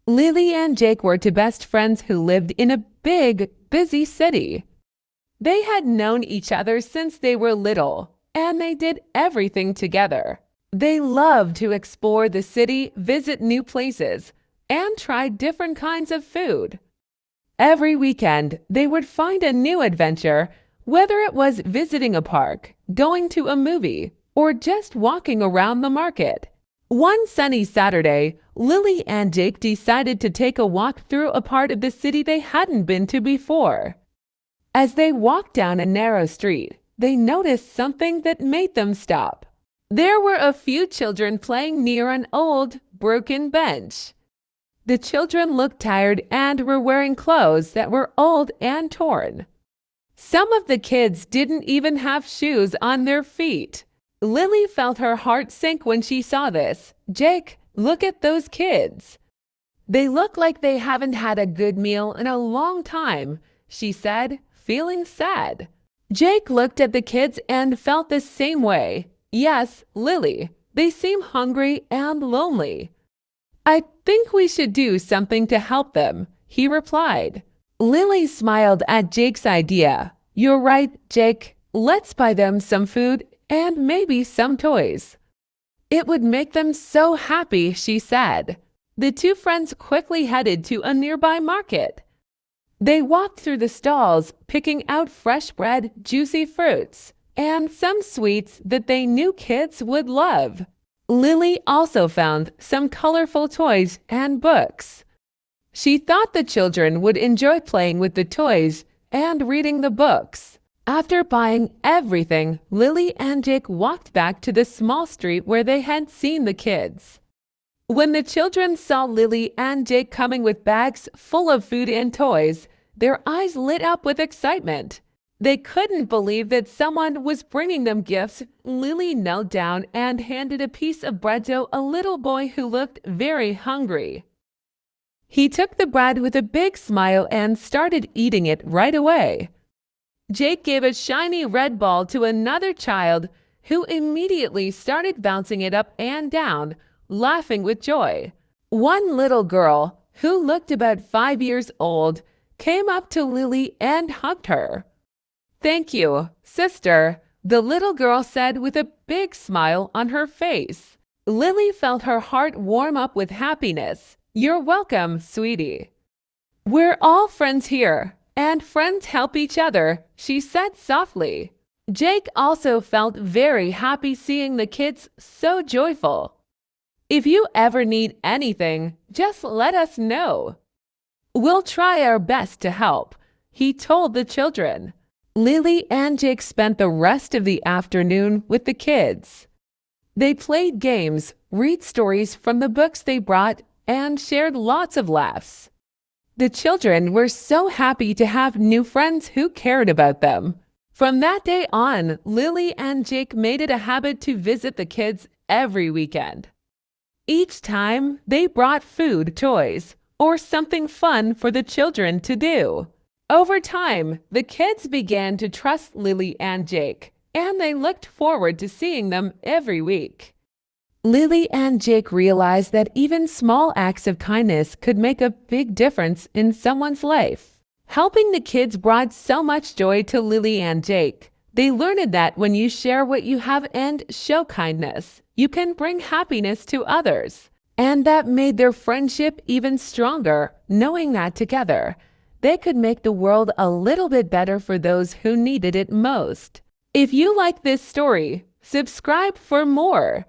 Lily and Jake were two best friends who lived in a big, busy city. They had known each other since they were little, and they did everything together. They loved to explore the city, visit new places, and try different kinds of food. Every weekend, they would find a new adventure, whether it was visiting a park, going to a movie, or just walking around the market. One sunny Saturday, Lily and Jake decided to take a walk through a part of the city they hadn't been to before. As they walked down a narrow street, they noticed something that made them stop. There were a few children playing near an old, broken bench. The children looked tired and were wearing clothes that were old and torn. Some of the kids didn't even have shoes on their feet. Lily felt her heart sink when she saw this. "Jake, look at those kids. They look like they haven't had a good meal in a long time," she said, feeling sad. Jake looked at the kids and felt the same way. "Yes, Lily, they seem hungry and lonely. I think we should do something to help them," he replied. Lily smiled at Jake's idea. "You're right, Jake. Let's buy them some food and maybe some toys. It would make them so happy," she said. The two friends quickly headed to a nearby market. They walked through the stalls, picking out fresh bread, juicy fruits, and some sweets that they knew kids would love. Lily also found some colorful toys and books. She thought the children would enjoy playing with the toys and reading the books. After buying everything, Lily and Jake walked back to the small street where they had seen the kids. When the children saw Lily and Jake coming with bags full of food and toys, their eyes lit up with excitement. They couldn't believe that someone was bringing them gifts. Lily knelt down and handed a piece of bread to a little boy who looked very hungry. He took the bread with a big smile and started eating it right away. Jake gave a shiny red ball to another child who immediately started bouncing it up and down, laughing with joy. One little girl, who looked about 5 years old, came up to Lily and hugged her. "Thank you, sister," the little girl said with a big smile on her face. Lily felt her heart warm up with happiness. "You're welcome, sweetie. We're all friends here, and friends help each other," she said softly. Jake also felt very happy seeing the kids so joyful. "If you ever need anything, just let us know. We'll try our best to help," he told the children. Lily and Jake spent the rest of the afternoon with the kids. They played games, read stories from the books they brought, and shared lots of laughs. The children were so happy to have new friends who cared about them. From that day on, Lily and Jake made it a habit to visit the kids every weekend. Each time, they brought food, toys, or something fun for the children to do. Over time, the kids began to trust Lily and Jake, and they looked forward to seeing them every week. Lily and Jake realized that even small acts of kindness could make a big difference in someone's life. Helping the kids brought so much joy to Lily and Jake. They learned that when you share what you have and show kindness, you can bring happiness to others. And that made their friendship even stronger, knowing that together, they could make the world a little bit better for those who needed it most. If you like this story, subscribe for more.